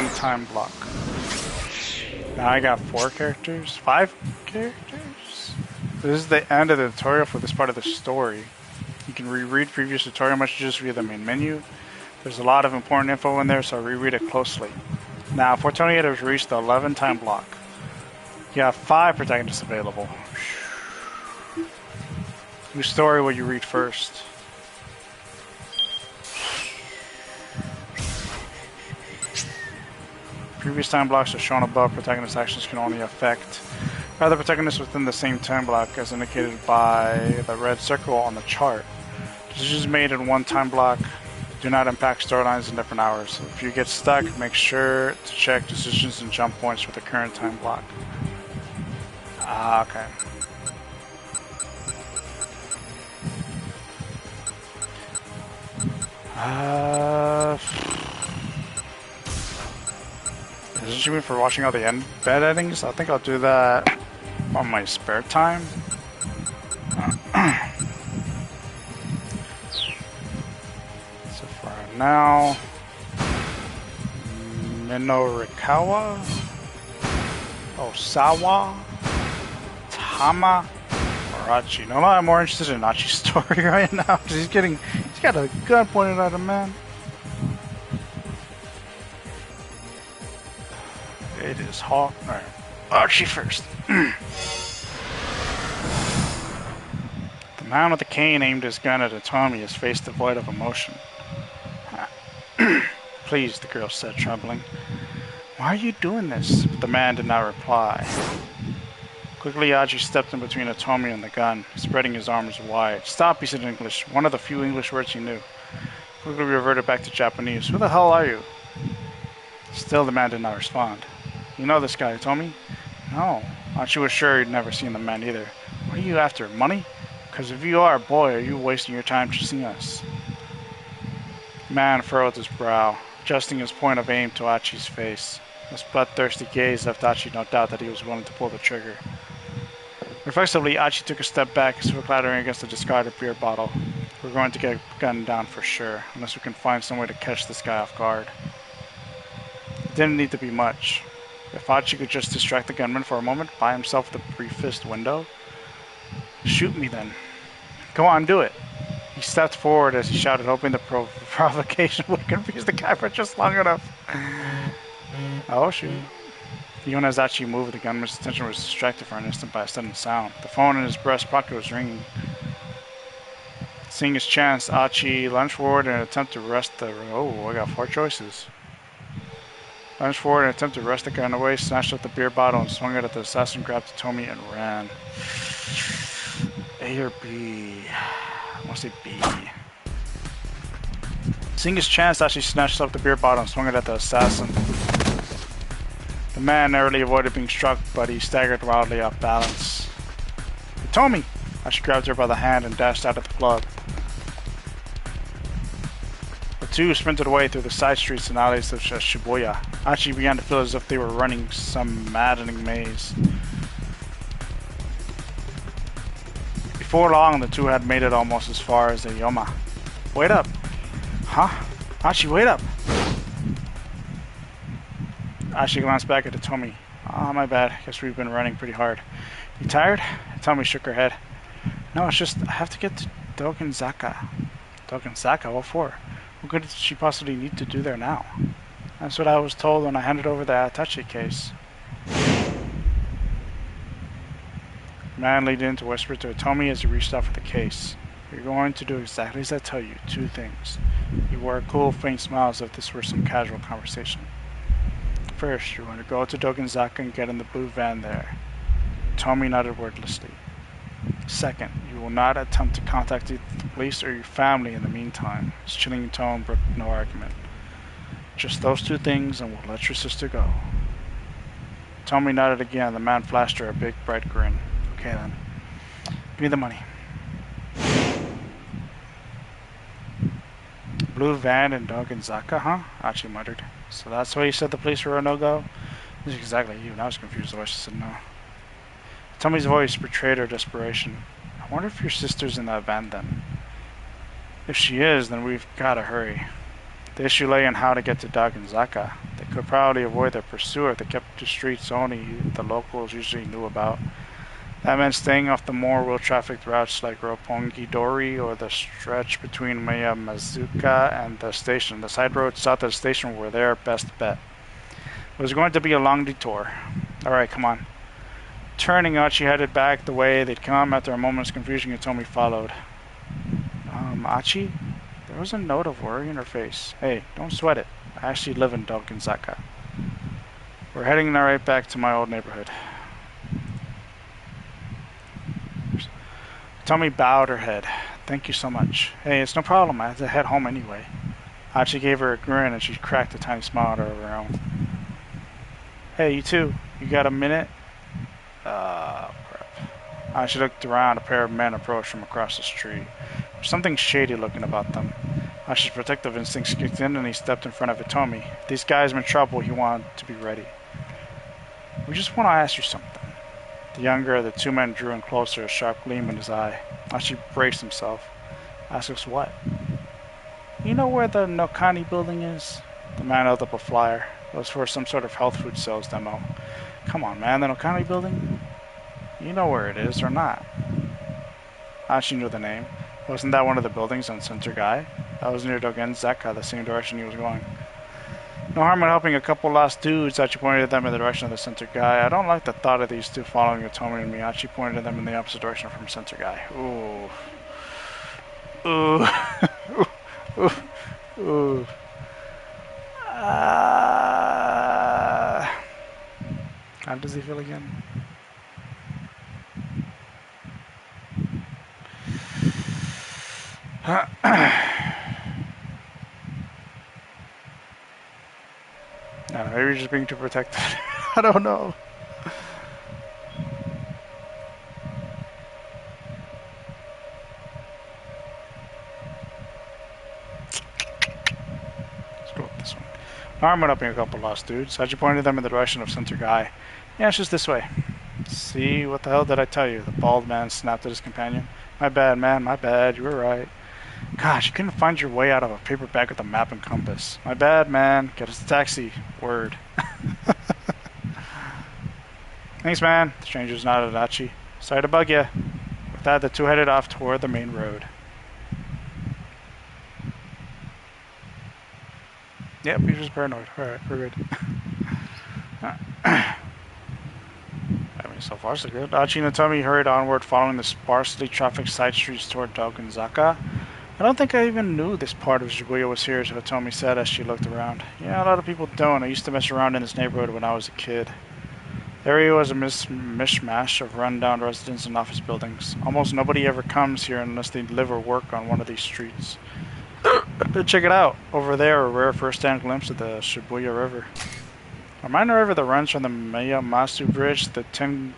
11 time block. Now I got 5 characters? This is the end of the tutorial for this part of the story. You can reread previous tutorial messages via the main menu. There's a lot of important info in there, so reread it closely. Now, Fortunato has reached the 11 time block. You have 5 protagonists available. Whose story will you read first? Previous time blocks are shown above. Protagonist actions can only affect other protagonists within the same time block as indicated by the red circle on the chart. Decisions made in one time block do not impact storylines in different hours. If you get stuck, make sure to check decisions and jump points for the current time block. Okay. Is it me for watching all the bed endings? I think I'll do that on my spare time. So for now, Minorikawa, Osawa, Tama, or Achi. No, I'm more interested in Achi's story right now because he's got a gun pointed at him, man. It is hot. Alright. Archie first. The man with the cane aimed his gun at Tommy, his face devoid of emotion. Please, the girl said, trembling. Why are you doing this? But the man did not reply. Quickly, Achi stepped in between Atomi and the gun, spreading his arms wide. Stop, he said in English, one of the few English words he knew. Quickly reverted back to Japanese. Who the hell are you? Still, the man did not respond. You know this guy, Atomi? No. Achi was sure he'd never seen the man either. What are you after, money? Because if you are, boy, are you wasting your time chasing us. The man furrowed his brow, adjusting his point of aim to Achi's face. His bloodthirsty gaze left Achi no doubt that he was willing to pull the trigger. Reflexively, Achi took a step back, his foot clattering against the discarded beer bottle. We're going to get gunned down for sure, unless we can find some way to catch this guy off guard. It didn't need to be much. If Achi could just distract the gunman for a moment, by himself at the briefest window. Shoot me then. Go on, do it. He stepped forward as he shouted, hoping the provocation would confuse the guy for just long enough. Oh, shoot. Even as Achi moved, the gunman's attention was distracted for an instant by a sudden sound. The phone in his breast pocket was ringing. Seeing his chance, Achi lunged forward in an attempt to wrest the... Oh, I got 4 choices. Lunged forward in an attempt to wrest the gun away, snatched up the beer bottle and swung it at the assassin, grabbed Tomi and ran. A or B? I want to say B. Seeing his chance, Achi snatched up the beer bottle and swung it at the assassin. The man narrowly avoided being struck, but he staggered wildly off balance. Hey, Tomi! Achi grabbed her by the hand and dashed out of the club. The two sprinted away through the side streets and alleys of Shibuya. Achi began to feel as if they were running some maddening maze. Before long, the two had made it almost as far as the Yoma. Wait up! Huh? Achi, wait up! Achi glanced back at Tomi. Oh, my bad. Guess we've been running pretty hard. You tired? Tomi shook her head. No, it's just I have to get to Dogenzaka. Dogenzaka? What for? What could she possibly need to do there now? That's what I was told when I handed over the Achi case. The man leaned in to whisper to Tomi as he reached out for the case. You're going to do exactly as I tell you. 2 things. He wore a cool, faint smile as if this were some casual conversation. First, you're going to go to Dogenzaka and get in the blue van there. Tomi nodded wordlessly. Second, you will not attempt to contact the police or your family in the meantime. His chilling tone brooked no argument. Just those 2 things and we'll let your sister go. Tomi nodded again. The man flashed her a big, bright grin. Okay then. Give me the money. Blue van in Dogenzaka, huh? Achi muttered. So that's why you said the police were a no-go? This is exactly you, and I was confused why she said no. Tomi's voice betrayed her desperation. I wonder if your sister's in that van then. If she is, then we've gotta hurry. The issue lay in how to get to Dogenzaka. The could probably avoid their pursuer if they kept to streets only the locals usually knew about. That meant staying off the more well-trafficked routes like Roppongi-dori or the stretch between Mazuka and the station. The side roads south of the station were their best bet. It was going to be a long detour. Alright, come on. Turning out, she headed back the way they'd come. After a moment's confusion, Hitomi followed. Achi? There was a note of worry in her face. Hey, don't sweat it. I actually live in Dogenzaka. We're heading right back to my old neighborhood. Hitomi bowed her head. Thank you so much. Hey, it's no problem. I have to head home anyway. Achi gave her a grin and she cracked a tiny smile out of her own. Hey, you too. You got a minute? Crap. She looked around. A pair of men approached from across the street. There's something shady looking about them. Ashi's protective instincts kicked in and he stepped in front of Hitomi. If these guys were in trouble, he wanted to be ready. We just want to ask you something. The younger of the two men drew in closer, a sharp gleam in his eye. Achi braced himself. Ask us what? You know where the Nokani building is? The man held up a flyer. It was for some sort of health food sales demo. Come on, man, the Nokani building? You know where it is, or not? Achi knew the name. Wasn't that one of the buildings on Center Guy? That was near Dogenzaka, the same direction he was going. No harm in helping a couple lost dudes. Achi pointed them in the direction of the Center Guy. I don't like the thought of these two following Hitomi and me. Achi pointed them in the opposite direction from Center Guy. Ooh. Ooh. Ooh. Ooh. How does he feel again? No, maybe you're just being too protected. I don't know. Let's go with this one. Arm went up in a couple lost dudes. Achi pointed them in the direction of Center Guy. Yeah, it's just this way. See, what the hell did I tell you? The bald man snapped at his companion. My bad, man, my bad. You were right. Gosh, you couldn't find your way out of a paper bag with a map and compass. My bad, man. Get us a taxi. Word. Thanks, man. The strangers nodded at Achi. Sorry to bug you. With that, the two headed off toward the main road. Yep, you're just paranoid. Alright, we're good. I mean, so far so good. Achi and Hitomi hurried onward, following the sparsely trafficked side streets toward Dogenzaka. I don't think I even knew this part of Shibuya was here, Hitomi said as she looked around. Yeah, a lot of people don't. I used to mess around in this neighborhood when I was a kid. The area was a mishmash of run-down residence and office buildings. Almost nobody ever comes here unless they live or work on one of these streets. Check it out. Over there, a rare first-hand glimpse of the Shibuya River. A minor river that runs from the Miyamasu Bridge to the Tengen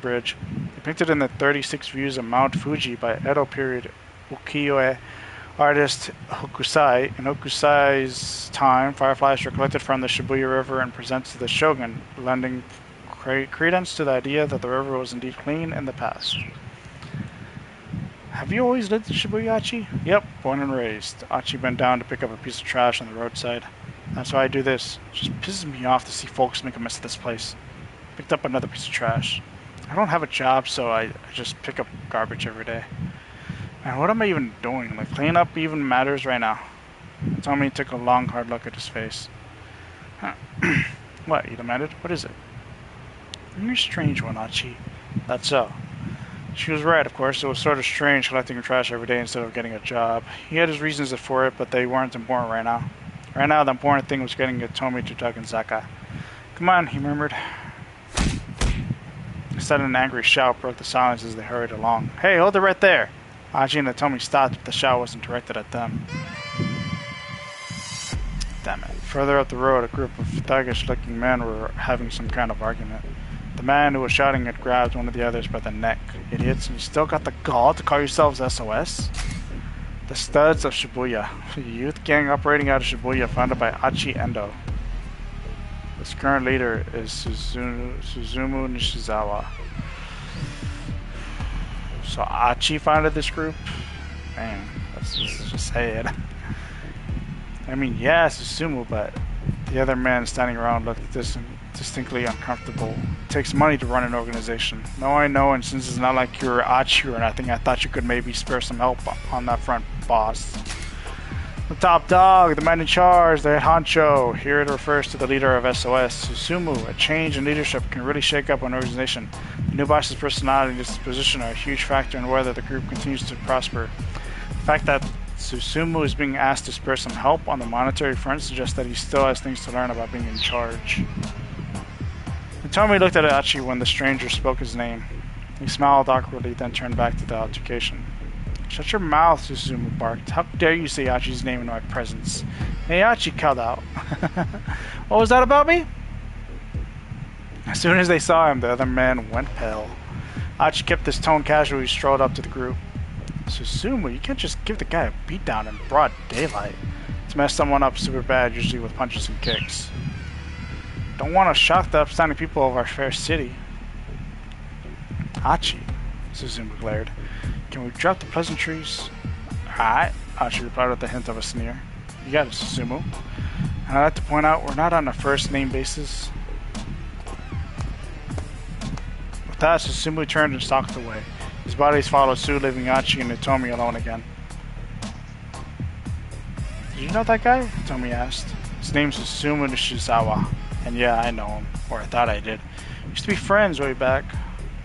Bridge, depicted in the 36 Views of Mount Fuji by Edo period ukiyo-e artist Hokusai. In Hokusai's time, fireflies were collected from the Shibuya River and presented to the shogun, lending credence to the idea that the river was indeed clean in the past. Have you always lived in Shibuya, Achi? Yep, born and raised. Achi bent down to pick up a piece of trash on the roadside. That's why I do this. It just pisses me off to see folks make a mess of this place. Picked up another piece of trash. I don't have a job, so I just pick up garbage every day. Man, what am I even doing? Like, cleanup even matters right now. Tommy took a long, hard look at his face. What? He demanded. What is it? You're a strange one, Achi. That's so. She was right, of course. It was sort of strange collecting trash every day instead of getting a job. He had his reasons for it, but they weren't important right now. Right now, the important thing was getting Hitomi to Dogenzaka. Come on, he murmured. A sudden angry shout broke the silence as they hurried along. Hey, hold it right there! Achi and Hitomi stopped, but the shout wasn't directed at them. Damn it. Further up the road, a group of thuggish-looking men were having some kind of argument. The man who was shouting had grabbed one of the others by the neck. Idiots, you still got the gall to call yourselves SOS? The Studs of Shibuya, a youth gang operating out of Shibuya founded by Achi Endo. Its current leader is Suzumu Nishizawa. So Achi founded this group? Man, let's just say it. I mean, yeah, Suzumu, but The other men standing around looked distinctly uncomfortable. It takes money to run an organization. No, I know, and since it's not like you're Achi or nothing, I thought you could maybe spare some help on that front, boss. The top dog, the man in charge, the head honcho. Here it refers to the leader of SOS, Susumu. A change in leadership can really shake up an organization. The new boss's personality and disposition are a huge factor in whether the group continues to prosper. The fact that Susumu is being asked to spare some help on the monetary front suggests that he still has things to learn about being in charge. Hitomi looked at Achi when the stranger spoke his name. He smiled awkwardly, then turned back to the altercation. Shut your mouth, Susumu barked. How dare you say Achi's name in my presence? Hey, Achi called out. What was that about me? As soon as they saw him, the other men went pale. Achi kept his tone casual as he strolled up to the group. Susumu, you can't just give the guy a beatdown in broad daylight. To mess someone up super bad, usually with punches and kicks. Don't want to shock the upstanding people of our fair city. Achi, Susumu glared. Can we drop the pleasantries? Alright, Achi replied with a hint of a sneer. You got it, Susumu. And I'd like to point out, we're not on a first name basis. With that, Susumu turned and stalked away. His bodies followed suit, leaving Achi and Hitomi alone again. Did you know that guy? Hitomi asked. His name's Susumu Nishizawa. And yeah, I know him. Or I thought I did. We used to be friends way back.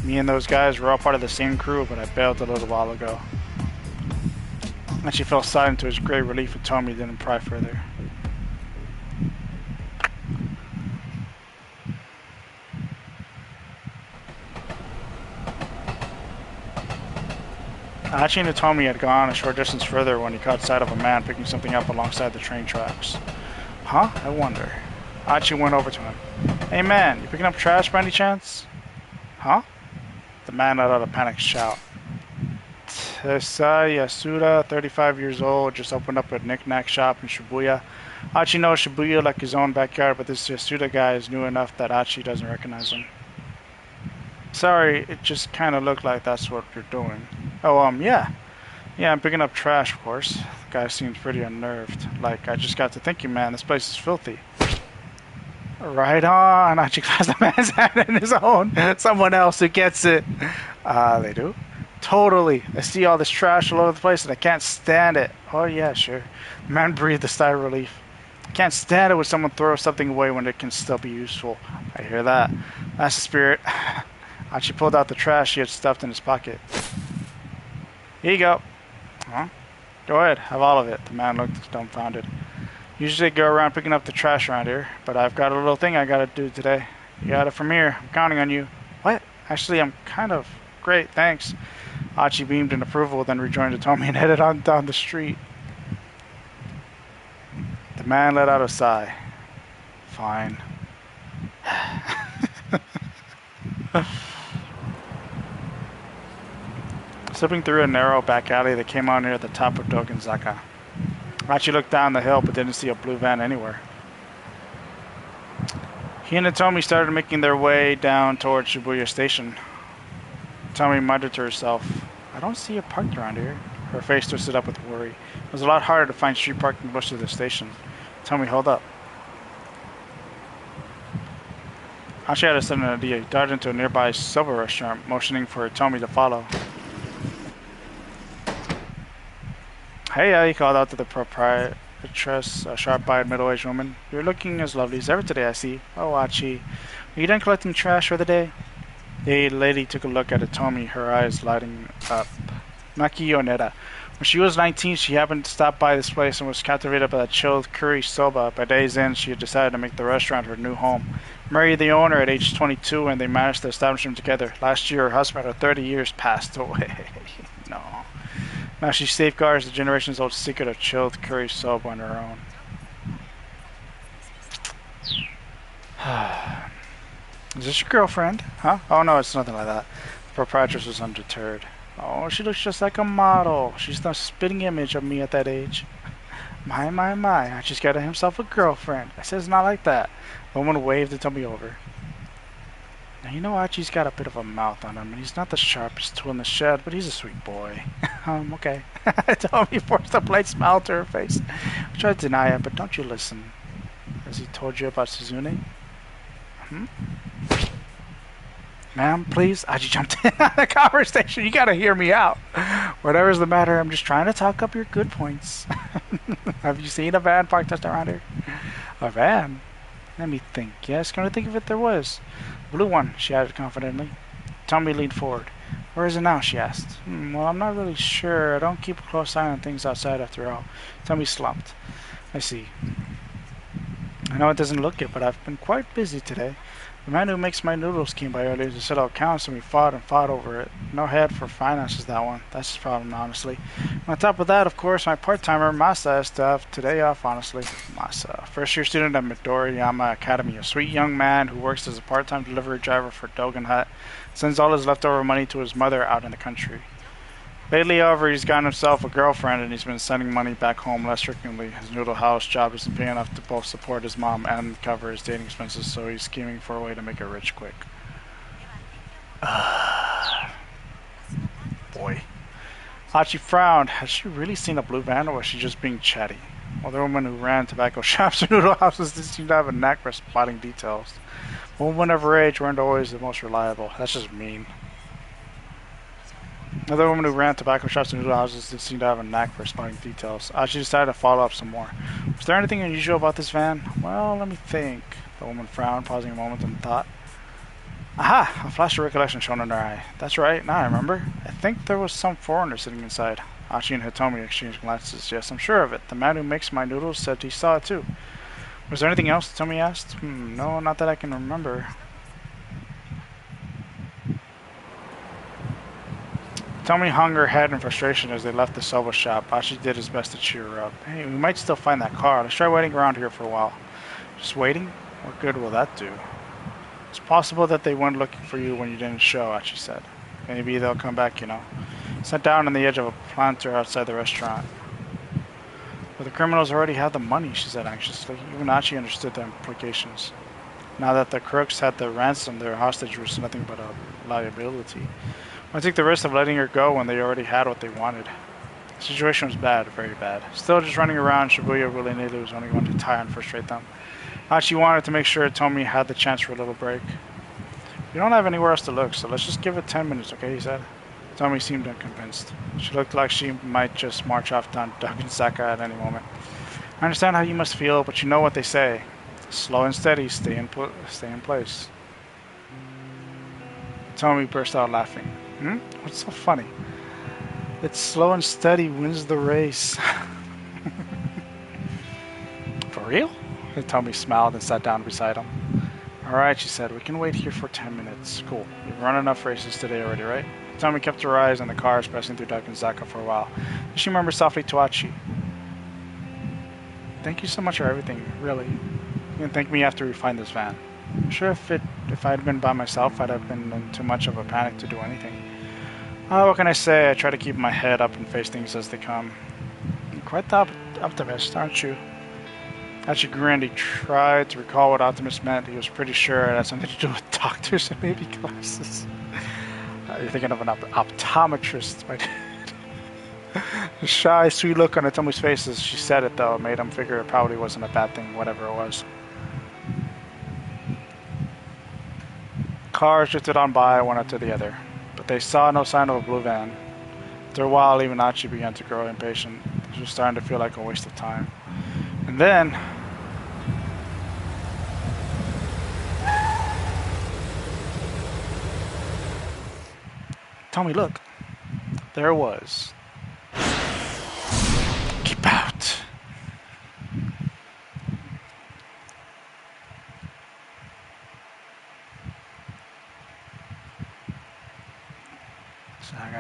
Me and those guys were all part of the same crew, but I bailed a little while ago. Achi fell silent to his great relief, and Hitomi didn't pry further. Achi and Hitomi had gone a short distance further when he caught sight of a man picking something up alongside the train tracks. Huh? I wonder. Achi went over to him. Hey man, you picking up trash by any chance? Huh? The man let out a panicked shout. Tesai Yasuda, 35 years old, just opened up a knick-knack shop in Shibuya. Achi knows Shibuya like his own backyard, but this Yasuda guy is new enough that Achi doesn't recognize him. Sorry, it just kind of looked like that's what you're doing. Oh, yeah. Yeah, I'm picking up trash, of course. The guy seems pretty unnerved. Like, I just got to thinking, man, this place is filthy. Right on. Achi clasped the man's hand in his own. Someone else who gets it. They do? Totally. I see all this trash all over the place and I can't stand it. Oh, yeah, sure. The man breathed a sigh of relief. I can't stand it when someone throws something away when it can still be useful. I hear that. That's the spirit. Achi pulled out the trash he had stuffed in his pocket. Here you go. Huh? Go ahead. Have all of it. The man looked dumbfounded. Usually go around picking up the trash around here, but I've got a little thing I gotta do today. You got it from here. I'm counting on you. What? Actually, I'm kind of great, thanks. Achi beamed in approval, then rejoined Hitomi and headed on down the street. The man let out a sigh. Fine. Slipping through a narrow back alley, they came out near the top of Dogenzaka. Achi looked down the hill but didn't see a blue van anywhere. He and Hitomi started making their way down towards Shibuya Station. Hitomi muttered to herself, I don't see a parked around here. Her face twisted up with worry. It was a lot harder to find street parking close to the station. Hitomi, hold up. Achi had a sudden idea. He darted into a nearby soba restaurant, motioning for Hitomi to follow. Hey, he called out to the proprietress, a sharp-eyed middle-aged woman. You're looking as lovely as ever today, I see. Oh, Achi. Are you done collecting trash for the day? The lady took a look at Hitomi, her eyes lighting up. Maki Yoneda. When she was 19, she happened to stop by this place and was captivated by the chilled curry soba. By day's end, she had decided to make the restaurant her new home. Married the owner at age 22, and they managed the establishment together. Last year, her husband of 30 years passed away. No. Now she safeguards the generations-old secret of chilled curry soba on her own. Is this your girlfriend? Huh? Oh no, it's nothing like that. The proprietress was undeterred. Oh, she looks just like a model. She's the spitting image of me at that age. My, Achi's got himself a girlfriend. I said it's not like that. The woman waved and told me over. Now, you know Achi's got a bit of a mouth on him, and he's not the sharpest tool in the shed, but he's a sweet boy. Okay. Hitomi forced a polite smile to her face. I tried to deny it, but don't you listen. Has he told you about Suzune? Hmm? Ma'am, please? Achi jumped in on the conversation. You gotta hear me out. Whatever's the matter, I'm just trying to talk up your good points. Have you seen a van parked just around here? A van? Let me think. Yes, can I think of it? There was. Blue one, she added confidently. Tommy leaned forward. Where is it now? She asked. Well, I'm not really sure. I don't keep a close eye on things outside after all. Tommy slumped. I see. I know it doesn't look it, but I've been quite busy today. The man who makes my noodles came by earlier to settle accounts, and we fought and fought over it. No head for finances, that one. That's his problem, honestly. And on top of that, of course, my part-timer, Masa, has to have today off, honestly. Masa, first-year student at Midoriyama Academy, a sweet young man who works as a part-time delivery driver for Dogenzaka, sends all his leftover money to his mother out in the country. Lately, however, he's gotten himself a girlfriend and he's been sending money back home less frequently. His noodle house job isn't paying enough to both support his mom and cover his dating expenses, so he's scheming for a way to make it rich quick. Boy. Achi frowned. Had she really seen a blue van, or was she just being chatty? Other women who ran tobacco shops or noodle houses didn't seem to have a knack for spotting details. But women of her age weren't always the most reliable. That's just mean. Other women who ran tobacco shops and noodle houses did seem to have a knack for spotting details. Achi decided to follow up some more. Was there anything unusual about this van? Well, let me think. The woman frowned, pausing a moment in thought. Aha! A flash of recollection shone in her eye. That's right, now I remember. I think there was some foreigner sitting inside. Achi and Hitomi exchanged glances. Yes, I'm sure of it. The man who makes my noodles said he saw it too. Was there anything else? Hitomi asked. No, not that I can remember. Tommy hung her head in frustration as they left the Soba shop. Achi did his best to cheer her up. Hey, we might still find that car. Let's try waiting around here for a while. Just waiting? What good will that do? It's possible that they went looking for you when you didn't show, Achi said. Maybe they'll come back, you know. Sat down on the edge of a planter outside the restaurant. But the criminals already had the money, she said anxiously. Even Achi understood the implications. Now that the crooks had the ransom, their hostage was nothing but a liability. I took the risk of letting her go when they already had what they wanted. The situation was bad, very bad. Still just running around Shibuya willy-nilly was only going to tire and frustrate them. Achi wanted to make sure Tomi had the chance for a little break. We don't have anywhere else to look, so let's just give it 10 minutes, okay, he said. Tomi seemed unconvinced. She looked like she might just march off down Dogenzaka at any moment. I understand how you must feel, but you know what they say. Slow and steady, stay in place. Tomi burst out laughing. What's so funny? It's slow and steady wins the race. For real? Tomi smiled and sat down beside him. Alright, she said, we can wait here for 10 minutes. Cool. We've run enough races today already, right? Tomi kept her eyes on the cars passing through Dogenzaka for a while. Then she murmured softly to Achi. Thank you so much for everything, really. You can thank me after we find this van. I'm sure if I'd been by myself, I'd have been in too much of a panic to do anything. What can I say? I try to keep my head up and face things as they come. You're quite the optimist, aren't you? Achi grinned. He tried to recall what optimist meant. He was pretty sure it had something to do with doctors and baby glasses. You're thinking of an optometrist, my dude. The shy, sweet look on Tomi's face as she said it, though, made him figure it probably wasn't a bad thing, whatever it was. Cars drifted on by, one after the other, but they saw no sign of a blue van. After a while, even Achi began to grow impatient. It was starting to feel like a waste of time. And then... Tommy, look. There it was. Keep out. So I got